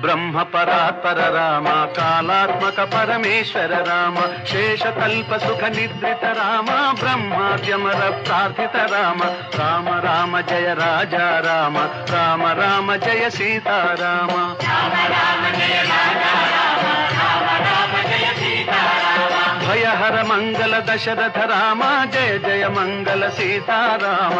బ్రహ్మ పరాత్పర రామ కాలాత్మక పరమేశ్వర రామ శేషకల్ప సుఖ నిద్రిత రామ బ్రహ్మాద్యమర ప్రార్థిత రామ రామ రామ జయ రాజా రామ రామ రామ జయ సీతారామ భయహర మంగళ దశరథ రామ జయ జయ మంగళ సీతారామ